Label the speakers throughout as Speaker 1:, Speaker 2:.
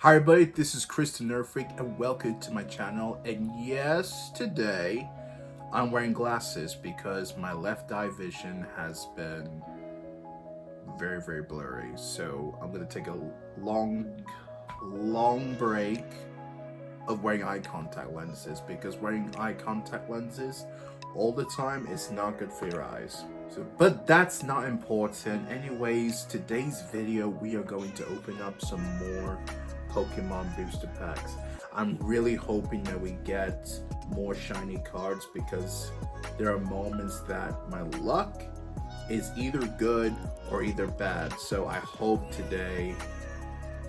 Speaker 1: Hi everybody, this is Chris the Nerd Freak and welcome to my channel. And yes, today I'm wearing glasses because my left eye vision has been very blurry. So I'm gonna take a long break of wearing eye contact lenses because wearing eye contact lenses all the time is not good for your eyes. But that's not important. Anyways, today's video we are going to open up some more Pokemon Booster Packs. I'm really hoping that we get more shiny cards because there are moments that my luck is either good or either bad. So I hope today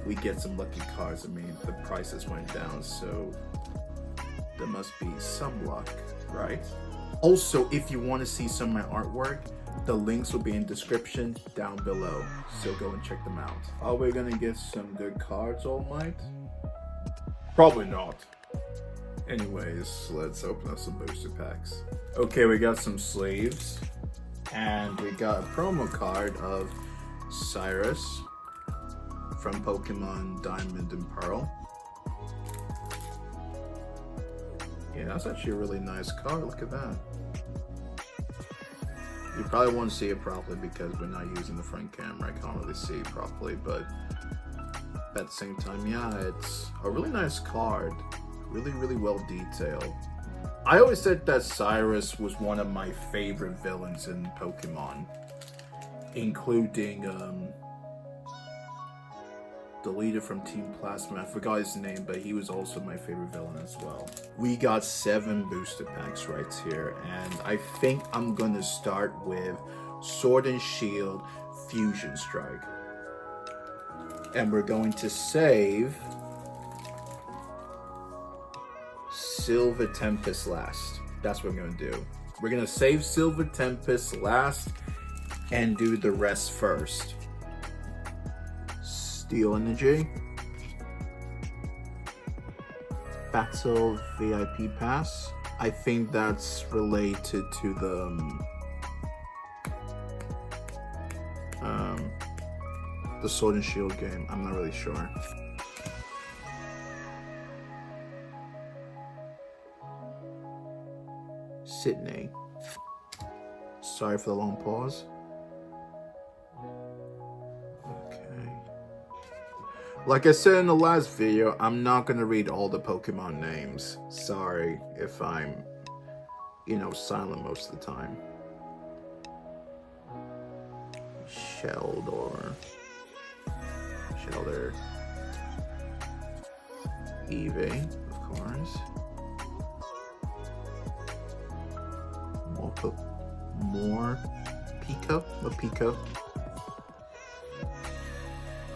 Speaker 1: we get some lucky cards. I mean, the prices went down, so there must be some luck, right? Also, if you want to see some of my artwork, the links will be in the description down below, so go and check them out. Are we gonna get some good cards, All Might? Probably not. Anyways, let's open up some booster packs. Okay, we got some sleeves, and we got a promo card of Cyrus from Pokemon Diamond and Pearl. Yeah, that's actually a really nice card. Look at that. You probably won't see it properly because we're not using the front camera. I can't really see it properly, but at the same time, yeah, it's a really nice card. Really well detailed. I always said that Cyrus was one of my favorite villains in Pokemon, including the leader from Team Plasma. I forgot his name, but he was also my favorite villain as well. We got 7 booster packs right here, and I think I'm gonna start with Sword and Shield Fusion Strike. And we're going to save Silver Tempest last. That's what we're gonna do. We're gonna save Silver Tempest last and do the rest first. Steel Energy, Battle VIP Pass. I think that's related to the Sword and Shield game. I'm not really sure. Sydney. Sorry for the long pause. Like I said in the last video, I'm not going to read all the Pokemon names. Sorry if I'm, silent most of the time. Shelter. Eevee, of course. More Pico.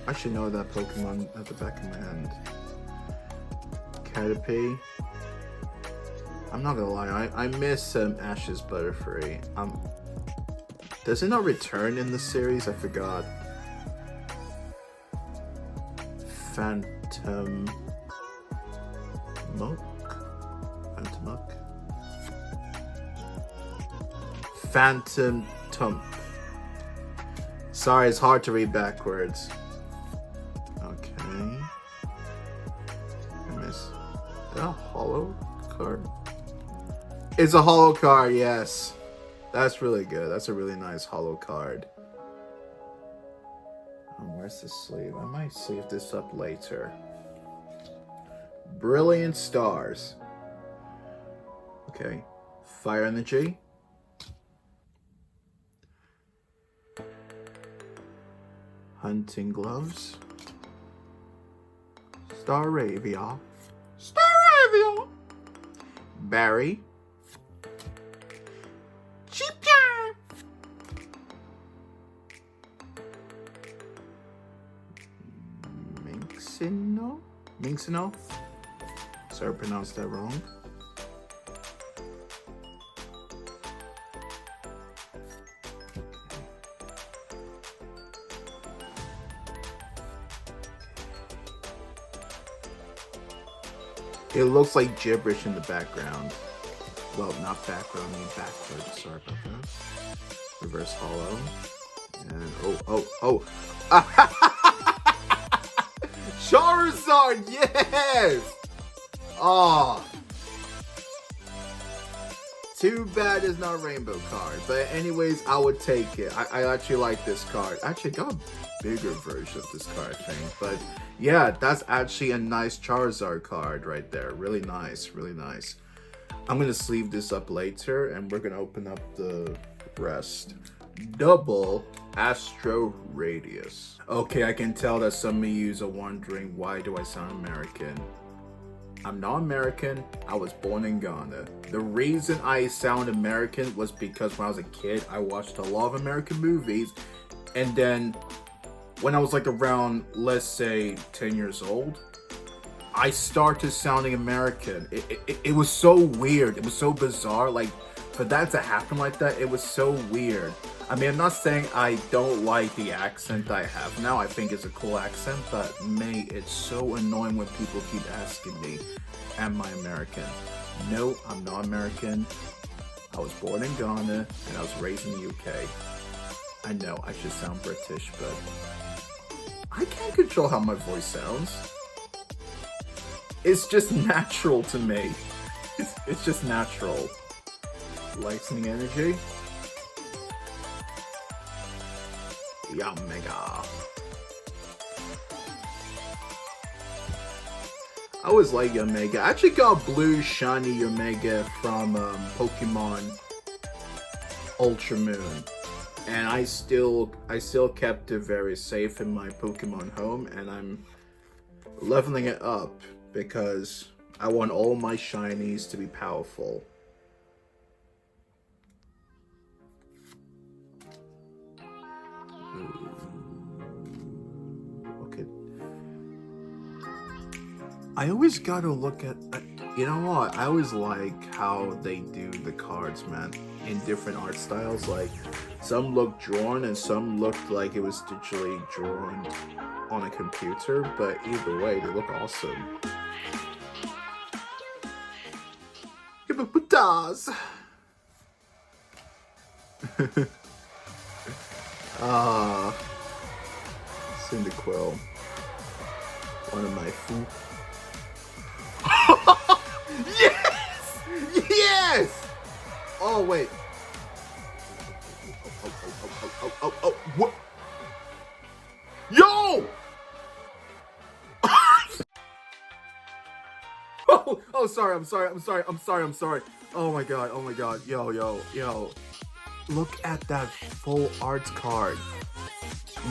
Speaker 1: I should know that Pokemon at the back of my hand. Caterpie. I'm not gonna lie, I miss Ash's Butterfree. Does it not return in the series? I forgot. Phantom Tump. Sorry, it's hard to read backwards. Okay. I missed. Is that a holo card? It's a holo card, yes. That's really good. That's a really nice holo card. Where's the sleeve? I might sleeve this up later. Brilliant Stars. Okay. Fire Energy. Hunting Gloves. Staravia. Barry. Chipia. Minxino. Sorry, I pronounced that wrong. It looks like gibberish in the background. Well, not background, I mean backwards. Sorry about that. Reverse holo. And oh. Charizard, card. Yes. Oh. Too bad it's not a rainbow card. But anyways, I would take it. I actually like this card. I actually got a bigger version of this card, I think. But yeah, that's actually a nice Charizard card right there. Really nice, really nice. I'm going to sleeve this up later, and we're going to open up the rest. Double Astro Radius. Okay, I can tell that some of you are wondering, why do I sound American? I'm not American. I was born in Ghana. The reason I sound American was because when I was a kid, I watched a lot of American movies. And then when I was like around, let's say 10 years old, I started sounding American. It was so weird. It was so bizarre. Like, for that to happen like that, it was so weird. I mean, I'm not saying I don't like the accent I have now. I think it's a cool accent, but mate, it's so annoying when people keep asking me, am I American? No, I'm not American. I was born in Ghana and I was raised in the UK. I know I should sound British, but I can't control how my voice sounds. It's just natural to me. It's just natural. Lightning energy. Yamega. I always like Yamega. I actually got blue shiny Yamega from Pokemon Ultra Moon, and I still kept it very safe in my Pokemon home, and I'm leveling it up because I want all my shinies to be powerful. Okay. I always gotta look at, you know what? I always like how they do the cards, man, in different art styles. Like, some look drawn and some looked like it was digitally drawn on a computer, but either way, they look awesome. Hippopotas! Cyndaquil. One of my food. Yes! Yes! Oh, wait. Oh, what? Yo! Oh, sorry, I'm sorry. Oh my god. Yo. Look at that full art card.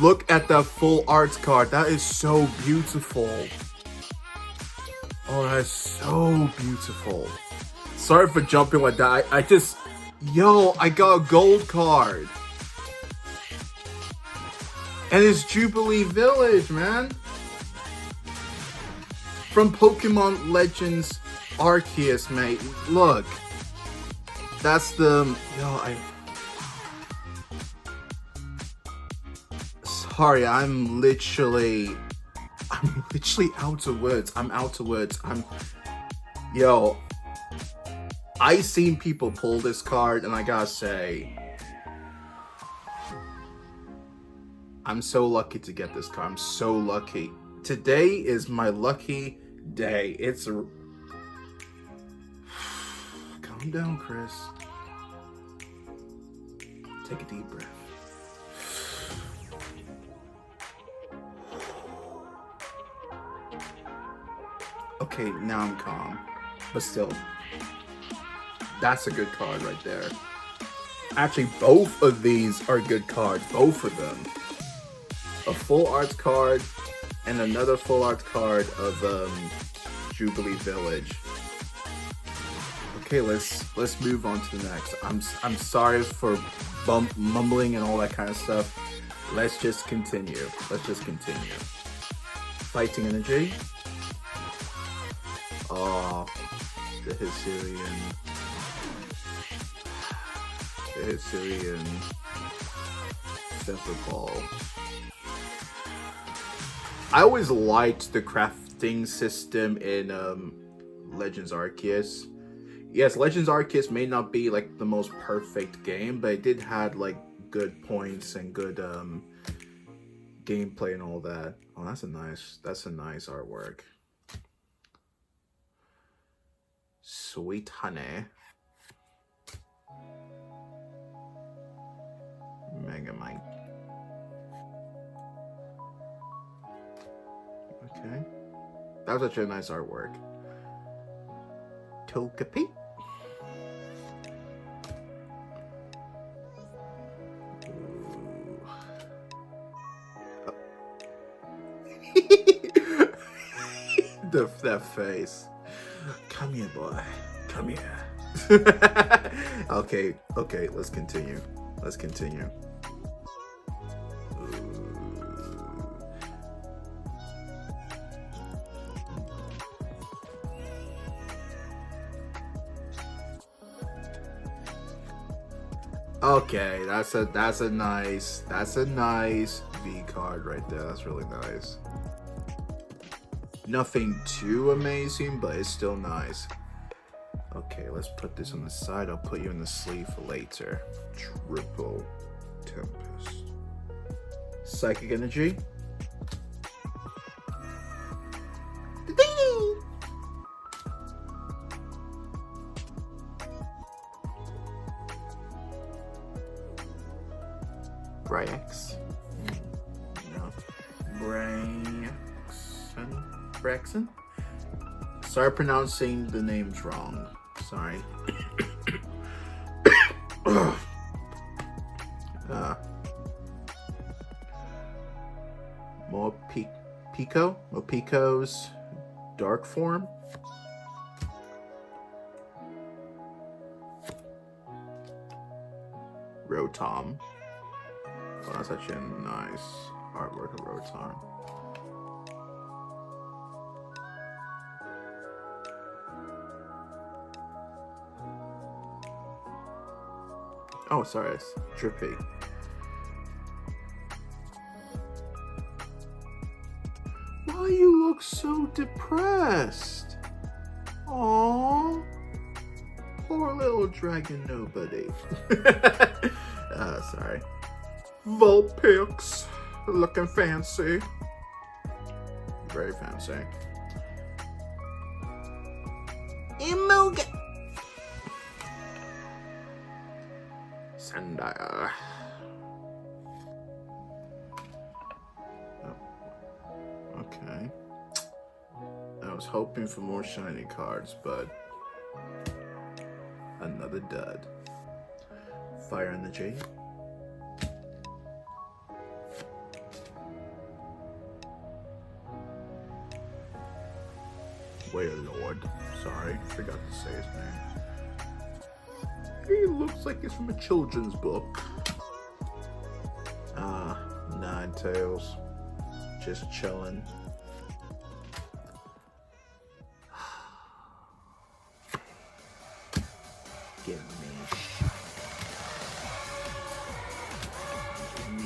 Speaker 1: Look at that full art card. That is so beautiful. Oh, that is so beautiful. Sorry for jumping like that. I just... Yo, I got a gold card. And it's Jubilee Village, man. From Pokemon Legends Arceus, mate. Look. That's the... Yo, Sorry, I'm literally out of words. Yo, I seen people pull this card, and I gotta say, I'm so lucky to get this card. I'm so lucky. Today is my lucky day. It's a... Calm down, Chris. Take a deep breath. Okay, now I'm calm, but still, that's a good card right there. Actually, both of these are good cards, both of them. A full art card and another full art card of Jubilee Village. Okay, let's move on to the next. I'm sorry for mumbling and all that kind of stuff. Let's just continue. Fighting energy. Oh, the Hisuian Feather Ball. I always liked the crafting system in Legends Arceus. Yes, Legends Arceus may not be like the most perfect game, but it did have like good points and good gameplay and all that. Oh, that's a nice artwork. sweet honey. Megamind. Okay. That was actually a nice artwork. Togepi. That face. Come here, boy. Come here. Okay, let's continue. Okay, that's a nice V card right there. That's really nice. Nothing too amazing, but it's still nice. Okay, let's put this on the side. I'll put you in the sleeve for later. Triple Tempest. Psychic Energy. Brax. No. Braxton? Sorry pronouncing the names wrong. Sorry. More Pico? Pico's dark form. Rotom. Oh, that's actually a nice artwork of Rotom. Oh, sorry, it's Drippy. Why you look so depressed? Aww. Poor little dragon nobody. Sorry. Vulpix. Looking fancy. Very fancy. Emolga. Sandile. Oh. Okay. I was hoping for more shiny cards, but another dud. Fire Energy. Lord. Sorry, forgot to say his name. He looks like he's from a children's book. Ninetales. Just chilling. Give me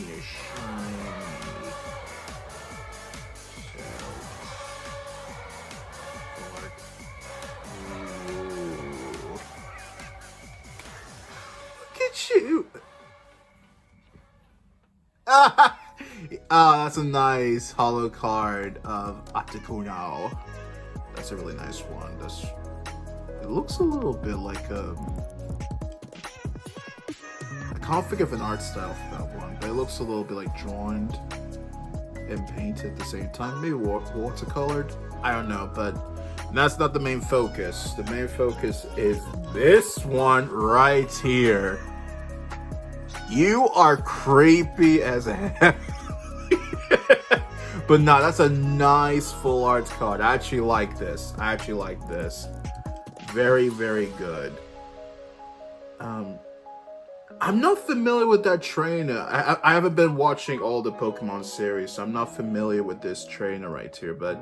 Speaker 1: a shiny. Shoot. That's a nice hollow card of Articuno. That's a really nice one. It looks a little bit like I can't think of an art style for that one, but it looks a little bit like drawn and painted at the same time. Maybe watercolored. I don't know, but that's not the main focus. The main focus is this one right here. You are creepy as hell. But no, that's a nice full art card. I actually like this. Very, very good. I'm not familiar with that trainer. I haven't been watching all the Pokemon series, so I'm not familiar with this trainer right here, but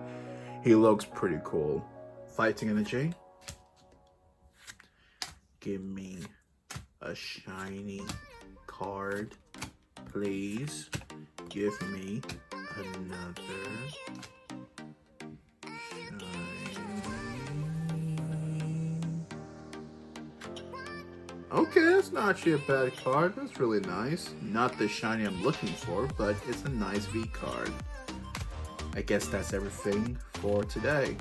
Speaker 1: he looks pretty cool. Fighting Energy. Give me a shiny card, please. Give me another shiny. Okay, that's not actually a bad card. That's really nice. Not the shiny I'm looking for, but it's a nice V card. I guess that's everything for today.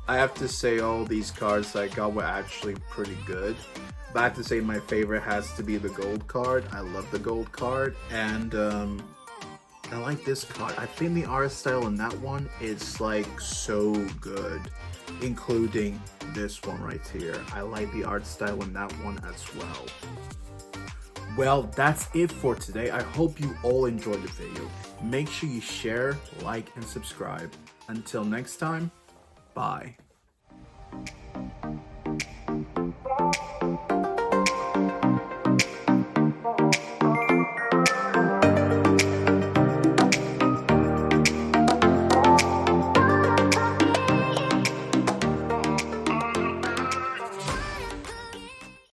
Speaker 1: I have to say all these cards I got were actually pretty good. But I have to say my favorite has to be the gold card. I love the gold card. And I like this card. I think the art style in that one is like so good. Including this one right here. I like the art style in that one as well. Well, that's it for today. I hope you all enjoyed the video. Make sure you share, like, and subscribe. Until next time, bye.